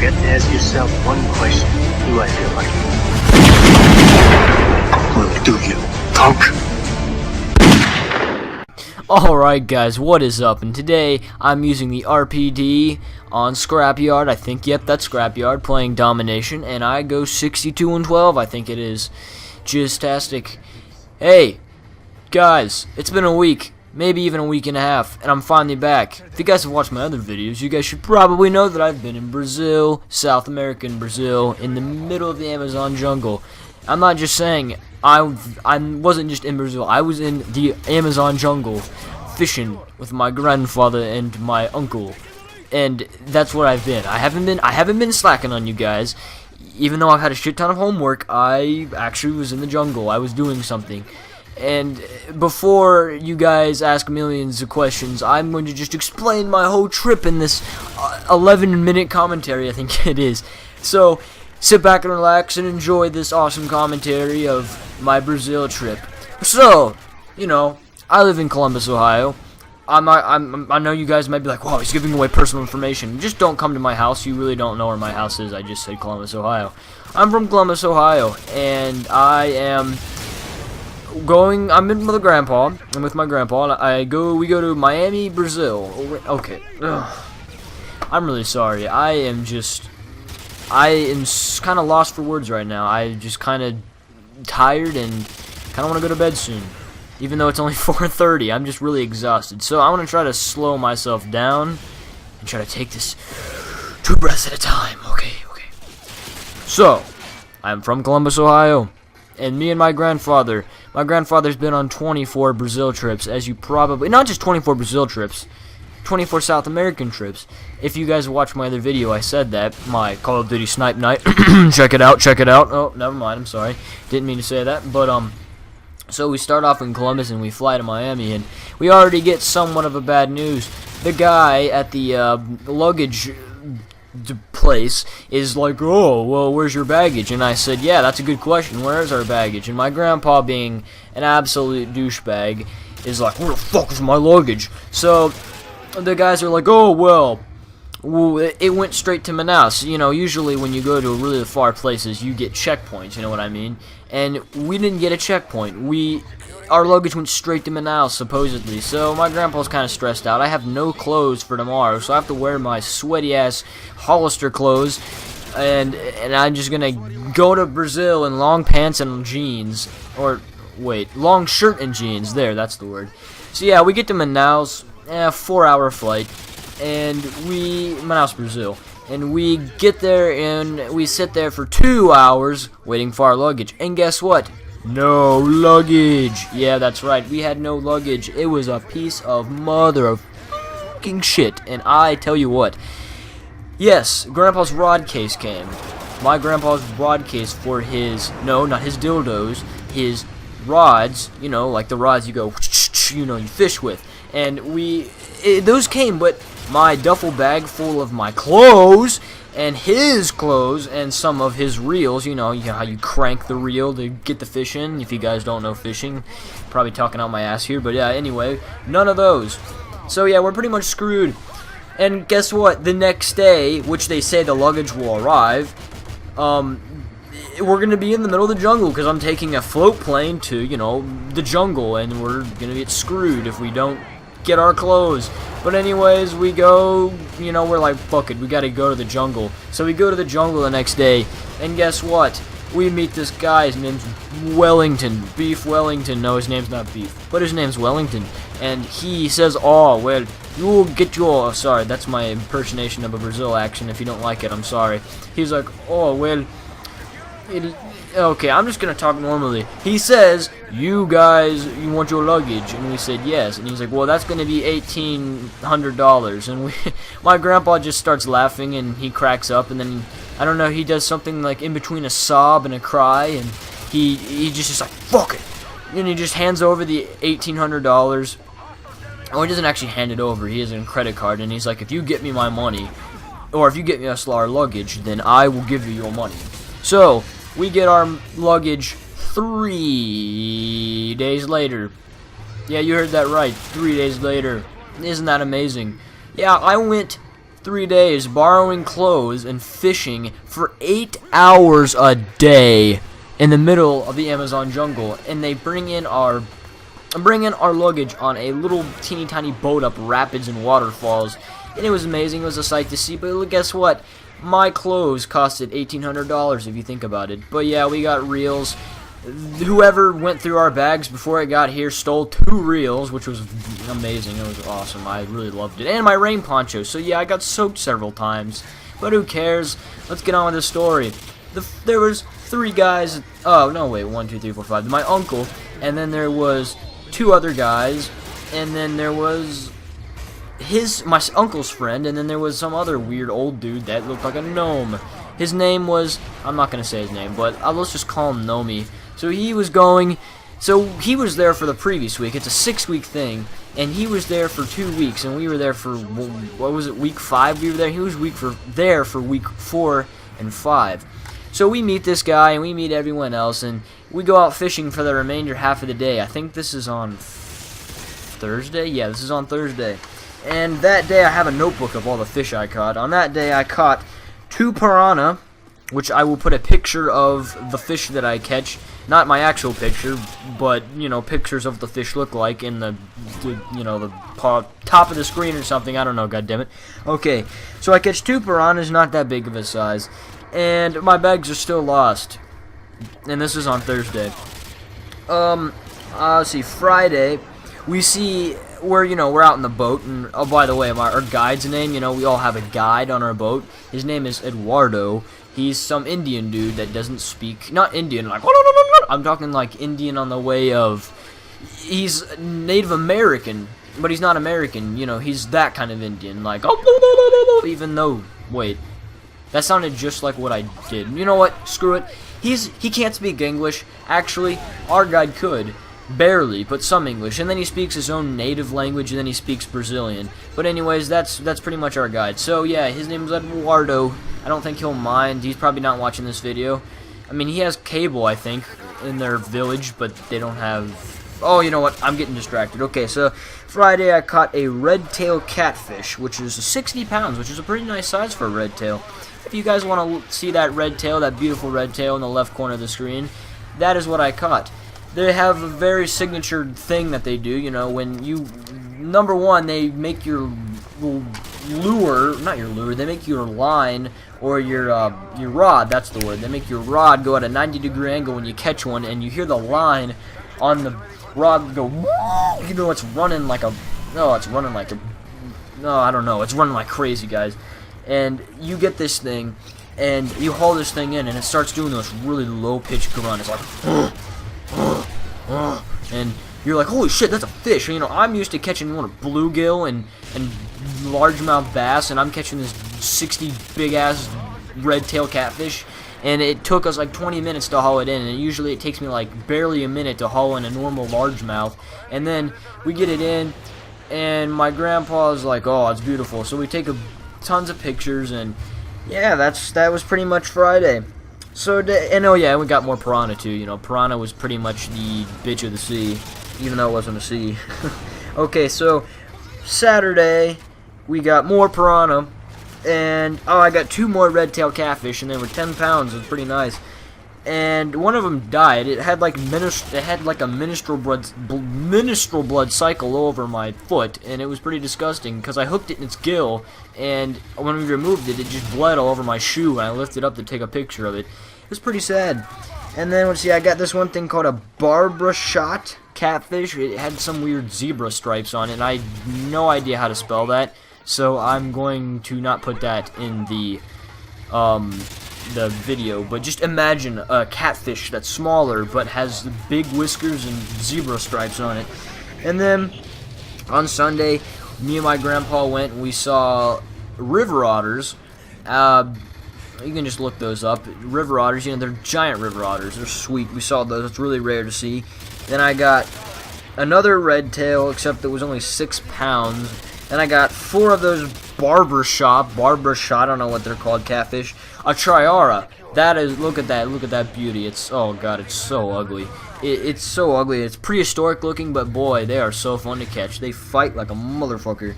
You have to ask yourself one question. Do I feel like it? Well, do you, punk? Alright guys, what is up? And today I'm using the RPD on Scrapyard. I think, yep, that's Scrapyard, playing Domination, and I go 62-12, I think it is. Just-tastic. Hey, guys, it's been a week, maybe even a week and a half, and I'm finally back. If you guys have watched my other videos, you guys should probably know that I've been in Brazil, South American Brazil, in the middle of the Amazon jungle. I'm not just saying I wasn't just in Brazil. I was in the Amazon jungle fishing with my grandfather and my uncle, and that's what I've been. I haven't been slacking on you guys. Even though I've had a shit ton of homework, I actually was in the jungle. I was doing something. And before you guys ask millions of questions, I'm going to just explain my whole trip in this 11-minute commentary, I think it is. So sit back and relax and enjoy this awesome commentary of my Brazil trip. So, you know, I live in Columbus, Ohio. I know you guys might be like, wow, he's giving away personal information. Just don't come to my house. You really don't know where my house is. I just said Columbus, Ohio. I'm from Columbus, Ohio, and I'm in with my grandpa, and we go to Miami, Brazil. Okay. Ugh. I'm really sorry. I am kind of lost for words right now. I just kind of tired and kind of want to go to bed soon. Even though it's only 4:30, I'm just really exhausted. So I want to try to slow myself down and try to take this 2 breaths at a time. Okay. So, I'm from Columbus, Ohio, and me and my grandfather's been on 24 Brazil trips, as you probably, not just 24 Brazil trips, 24 South American trips. If you guys watched my other video, I said that, my Call of Duty Snipe Night. check it out. Oh, never mind, I'm sorry. Didn't mean to say that, but, so we start off in Columbus and we fly to Miami, and we already get somewhat of a bad news. The guy at the luggage place is like, oh, well, where's your baggage? And I said, yeah, that's a good question. Where's our baggage? And my grandpa, being an absolute douchebag, is like, where the fuck is my luggage? So the guys are like, oh, well, it went straight to Manaus. You know, usually when you go to really far places, you get checkpoints, you know what I mean? And we didn't get a checkpoint. Our luggage went straight to Manaus, supposedly. So my grandpa's kind of stressed out. I have no clothes for tomorrow, so I have to wear my sweaty-ass Hollister clothes. And I'm just going to go to Brazil in long pants and jeans. Or, wait, long shirt and jeans. There, that's the word. So yeah, we get to Manaus, 4-hour flight. And Manaus, Brazil, and we get there and we sit there for 2 hours waiting for our luggage, and guess what? No luggage. Yeah, that's right, we had no luggage. It was a piece of mother of fucking shit, and I tell you what, yes, Grandpa's rod case came. My grandpa's rod case for his, no, not his dildos, his rods, you know, like the rods you go, you know, you fish with, and those came, but my duffel bag full of my clothes and his clothes and some of his reels, you know how you crank the reel to get the fish in. If you guys don't know fishing, probably talking out my ass here, but yeah, anyway, none of those. So yeah, we're pretty much screwed. And guess what? The next day, which they say the luggage will arrive, we're going to be in the middle of the jungle because I'm taking a float plane to, you know, the jungle, and we're going to get screwed if we don't get our clothes. But anyways, we go, you know, we're like, fuck it, we gotta go to the jungle. So we go to the jungle the next day, and guess what? We meet this guy, his name's Wellington, Beef Wellington. No, his name's not Beef, but his name's Wellington. And he says, oh, well, you'll get your, sorry, that's my impersonation of a Brazil accent. If you don't like it, I'm sorry. He's like, oh, well, okay, I'm just gonna talk normally. He says, you guys, you want your luggage? And we said yes. And he's like, well, that's gonna be $1,800. And my grandpa just starts laughing and he cracks up, and then I don't know, he does something like in between a sob and a cry, and he just is like, fuck it, and he just hands over the $1,800. Oh, he doesn't actually hand it over. He has a credit card, and he's like, if you get me my money, or if you get me us our luggage, then I will give you your money. So we get our luggage 3 days later. Yeah, you heard that right. 3 days later. Isn't that amazing? Yeah, I went 3 days borrowing clothes and fishing for 8 hours a day in the middle of the Amazon jungle, and they bring in our luggage on a little teeny tiny boat up rapids and waterfalls, and it was amazing. It was a sight to see. But guess what? My clothes costed $1,800 if you think about it. But yeah, we got reels. Whoever went through our bags before it got here stole 2 reels, which was amazing. It was awesome. I really loved it. And my rain poncho. So yeah, I got soaked several times. But who cares? Let's get on with the story. There was 3 guys. Oh, no, wait. 1, 2, 3, 4, 5. My uncle. And then there was 2 other guys. And then there was my uncle's friend. And then there was some other weird old dude that looked like a gnome. His name was, I'm not going to say his name, but let's just call him Nomi. So he was there for the previous week. It's a 6-week thing, and he was there for 2 weeks, and we were there for, what was it, week 5 we were there? He was there for week 4 and 5. So we meet this guy, and we meet everyone else, and we go out fishing for the remainder half of the day. I think this is on Thursday? Yeah, this is on Thursday. And that day I have a notebook of all the fish I caught. On that day I caught 2 piranha, which I will put a picture of the fish that I catch. Not my actual picture, but, you know, pictures of the fish look like in the top of the screen or something. I don't know, goddammit. Okay, so I catch 2 piranhas, not that big of a size. And my bags are still lost. And this is on Thursday. Let's see, Friday, we're out in the boat, and oh, by the way, our guide's name, we all have a guide on our boat. His name is Eduardo. He's some Indian dude that doesn't speak, not Indian, like, I'm talking like Indian on the way of, he's Native American, but he's not American, he's that kind of Indian, like, even though, wait, that sounded just like what I did. You know what, screw it, he can't speak English. Actually, our guide could. Barely, but some English, and then he speaks his own native language, and then he speaks Brazilian. But anyways, that's pretty much our guide. So yeah, his name is Eduardo. I don't think he'll mind. He's probably not watching this video. I mean, he has cable, I think, in their village, but they don't have... Oh, you know what? I'm getting distracted. Okay, so Friday I caught a red-tail catfish, which is 60 pounds, which is a pretty nice size for a red-tail. If you guys want to see that red-tail, that beautiful red-tail in the left corner of the screen, that is what I caught. They have a very signature thing that they do, when you, number one, they make your lure, not your lure, they make your line, or your rod, that's the word, they make your rod go at a 90-degree angle when you catch one, and you hear the line on the rod go, it's running like crazy, guys, and you get this thing, and you haul this thing in, and it starts doing this really low-pitched grunt, it's like, and you're like, holy shit, that's a fish. I'm used to catching bluegill and largemouth bass, and I'm catching this 60 big-ass red-tail catfish, and it took us like 20 minutes to haul it in, and usually it takes me like barely a minute to haul in a normal largemouth, and then we get it in, and my grandpa's like, oh, it's beautiful, so we take tons of pictures, and yeah, that was pretty much Friday. So, and oh yeah, we got more piranha too, piranha was pretty much the bitch of the sea, even though it wasn't a sea. Okay, so, Saturday, we got more piranha, and, oh, I got 2 more red-tail catfish, and they were 10 pounds, it was pretty nice. And one of them died. It had like a menstrual blood cycle over my foot, and it was pretty disgusting because I hooked it in its gill, and when we removed it, it just bled all over my shoe, and I lifted up to take a picture of it. It was pretty sad. And then let's see, I got this one thing called a Barbara shot catfish. It had some weird zebra stripes on it, and I had no idea how to spell that, so I'm going to not put that in the video, but just imagine a catfish that's smaller but has big whiskers and zebra stripes on it. And then on Sunday, me and my grandpa went and we saw river otters. You can just look those up. River otters, they're giant river otters. They're sweet. We saw those. It's really rare to see. Then I got another red tail, except it was only 6 pounds. Then I got 4 of those Barbara shot, I don't know what they're called, catfish. A triara. That is, look at that beauty. It's, oh god, it's so ugly. It's so ugly. It's prehistoric looking, but boy, they are so fun to catch. They fight like a motherfucker.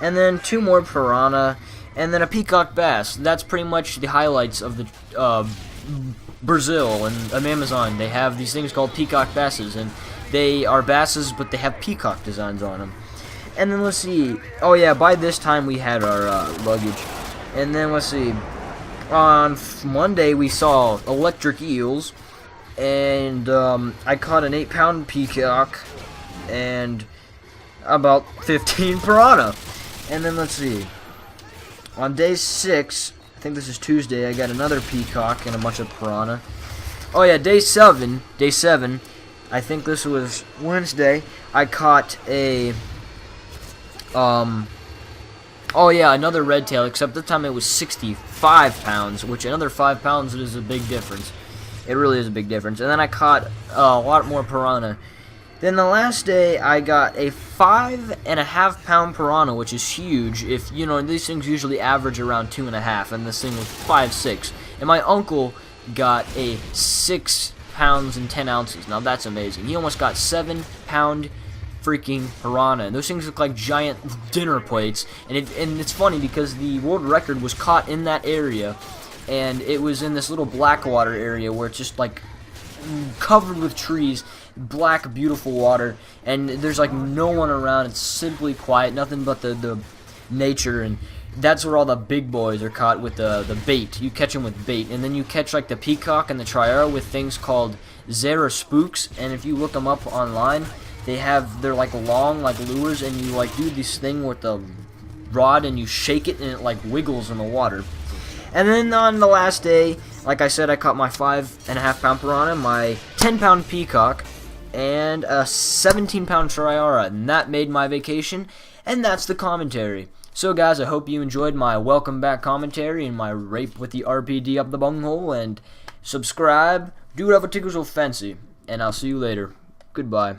And then 2 more piranha. and then a peacock bass. That's pretty much the highlights of the Brazil and Amazon. They have these things called peacock basses, and they are basses, but they have peacock designs on them. And then let's see. Oh yeah, by this time we had our luggage. And then let's see. On Monday we saw electric eels, and I caught an 8-pound peacock and about 15 piranha. And then let's see. On day 6, I think this is Tuesday, I got another peacock and a bunch of piranha. Oh yeah, day 7, I think this was Wednesday, I caught a oh yeah, another red tail, except this time it was 65 pounds, which another 5 pounds is a big difference. It really is a big difference. And then I caught a lot more piranha. Then the last day I got a 5.5 pound piranha, which is huge. If you know, these things usually average around 2.5, and this thing was 5.6. And my uncle got a 6 pounds and 10 ounces. Now that's amazing. He almost got 7-pound freaking piranha, and those things look like giant dinner plates. And it's funny because the world record was caught in that area, and it was in this little blackwater area where it's just like covered with trees, black beautiful water, and there's like no one around. It's simply quiet, nothing but the nature, and that's where all the big boys are caught with the bait. You catch them with bait, and then you catch like the peacock and the triara with things called Zara spooks. And if you look them up online, they're like long like lures, and you like do this thing with the rod and you shake it and it like wiggles in the water. And then on the last day, like I said, I caught my 5.5 pound piranha, my 10-pound peacock, and a 17-pound triara, and that made my vacation. And that's the commentary. So guys, I hope you enjoyed my welcome back commentary and my rape with the RPD up the bunghole, and subscribe, do whatever tickles your fancy, and I'll see you later. Goodbye.